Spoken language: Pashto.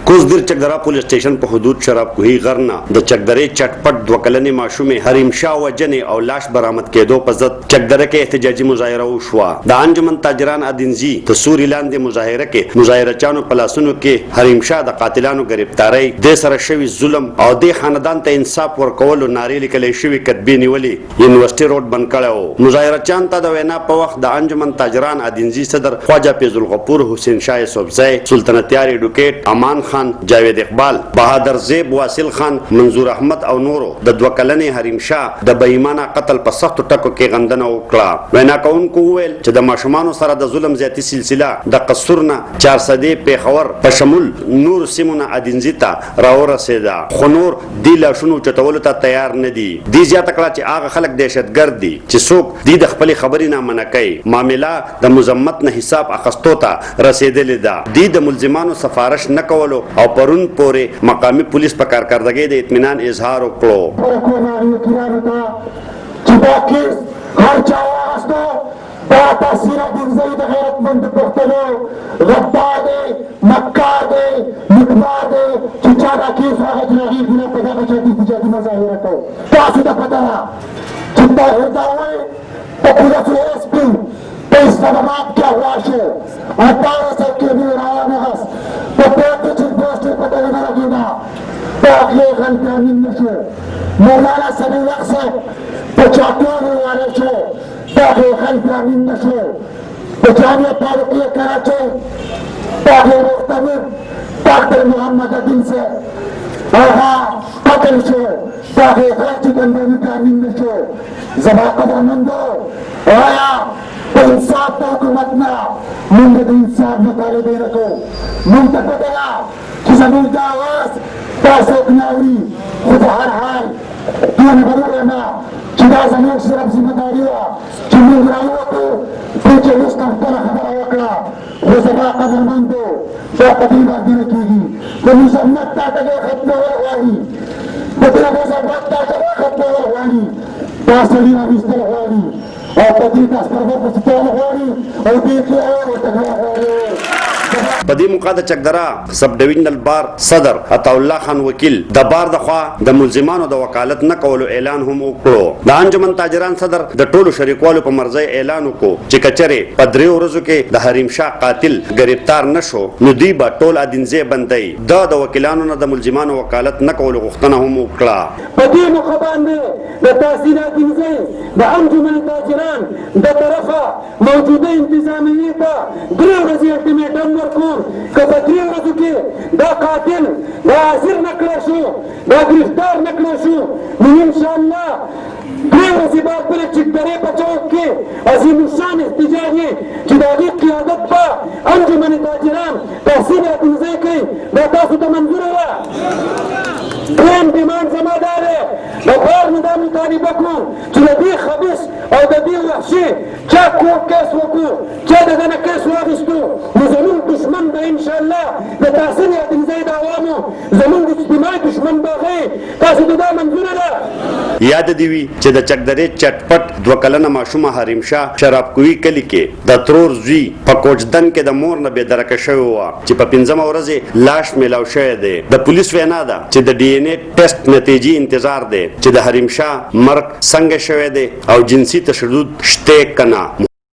کوزدر چکدره پولیس سټیشن په حدود شراب کوهی غرنه د چکدرې چټپټ دوه کلنې ماشومې حریم شاه وجنې او لاش برآمد کېدو په ضد چکدره کې احتجاجي مظاهره وشوه. د انجمن تاجران ادینزي د سوري لاندې مظاهره کې مظاهرچانو په لاسونو کې حریم شاه د قاتلانو گرفتارۍ د سره شوي ظلم او د خاندان ته انصاف ورکولو نارې لیکلې شوي کتبې نیولې یونیورسيټي روډ بند کړی و. مظاهرچان ته د وینا په وخت د انجمن تاجران ادینزي صدر خواجه فیض الغفور حسین شاه یوسفزی سلطنتیار ایډوکیټ امان خان جاوید اقبال بهادر زیب واصل خان منظور احمد او نورو د دوه کلنې حریم شاه د بېایمانه قتل په سختو ټکو کې غندنه وکړه. وینا کوونکو وویل چې د ماشومانو سره د ظلم زیاتي سلسله د قصور نه 400 پیښور په شمول نور سیمو نه ادینزي ته راورسېده، خو نور دې لاشونو چتولو ته تیار نه دي. دې زیاته کړه چې هغه خلک دهشتګرد دي چې څوک دې د خپلې خبرې نه منع کوي. معامله د مذمت نه حساب اخیستو ته رسېدلې ده. دې د ملزمانو سفارش نه کولو او پرون پورې مقامي پولیس په کارکردګۍ د اطمینان اظهار وکړو. دا تاثیر ادینزي د غیرتمند پښتنو غدار دی، مکار دی، لوټمار دی چې چا دا کیس هغه جناغي ګناه په دغه چا احتجاجي مظاهره کوو. تاسو ته پته ده چې طاهر داوی په پولیسو ایس پي په اسلام آباد کې اغوا شو 1800 کیلو روانه هست په پورته چیک پوسټ په دغه نه لګېده داخلي غلطیانین نه شو. مولانا سمیع الحق صاحب په چاپیانو وارد شو داخل غلطیانین نه شو. په جامعه فاروقیه کراچۍ داخل مختبر ډاکټر محمد عدل صاحب هغه قتل شو داخل غلطي ګندنې نه شو. زما قدرمندو آیا په انصاف د حکومت نه موږ د انصاف مطالبې نه کوو؟ موږ ته پته ده چې زموږ د اواز دا څوک نه اوري، خو په هر حال دونه به ووایم چې دا زموږ صرف ذمهداري وه چې موږ راووتو دې چې اوس هم خپله خبره وکړه. خو زما قدرمندو دا په دې باندې نه کېږي. د مذمت دا ټکی ختمول غواړي، د دې مذمت دا ټکی ختمول غواړي، دا سړي راویستل غواړي او په دې تاسو پرده پسې کول غواړي او دې کې ورته غواړي. په دې موقع د چکدره سب ډیویژنل بار صدر عطا الله خان وکیل د بار د خوا د ملزمانو د وکالت نه کولو اعلان هم وکړو. د انجمن تاجران صدر د ټولو شریکوالو په مرضی اعلان وکړو چې کچره په 3 ورځو کې د حریم شاه قاتل گرفتار نشو نو دوی به ټول ادینزي بندي. د وکیلانو نه د ملزمانو وکالت نه کولو غوښتنه هم وکړه. په دې موخه باندې د تحصیل ادینزي د انجمن تاجران د طرفه موجوده انتظامیه ته 3 ورځې الټیمیټم ورکړو که په 3 ورځو کې دا قاتل دا حاضر نه کړی شو، دا گرفتار نه کړی شو، نو انشاءالله 3 ورځې بعد بلې چکدرې په چوک کې عظیم الشان احتجاج چې د هغې قیادت په انجمن تاجران تحصیل ادینزي کوي دا تاسو ته منظوره ده؟ دریم ډیمانډ زما دا دی د بار نه دا مطالبه کړو چې د دې خبیث او د دې وحشي چا کوم کیس وکړو، چا د ده نه کیس واخیستو، نو زمونږ دشمن به انشاءالله د تحصیل ادینزي د عوامو زمونږ اجتماعي دشمن به هغې. تاسو ته دا منظوره ده؟ یاد دې وي چې د چکدرې چټپټ 2 کلنه ماشومه حریم شاه شراب کوهی کلي کې د ترور زوی په کوچدن کې د مور نه بېدرکه شوې وه چې په 5مه ورځ لاش میلاو شوی دی. د پولیس وینا ده چې د ډي ان اے ټیسټ نتیجې انتظار دی چې د حریم شاه مرګ څنګه شوی دی او جنسي تشدد شته که نه.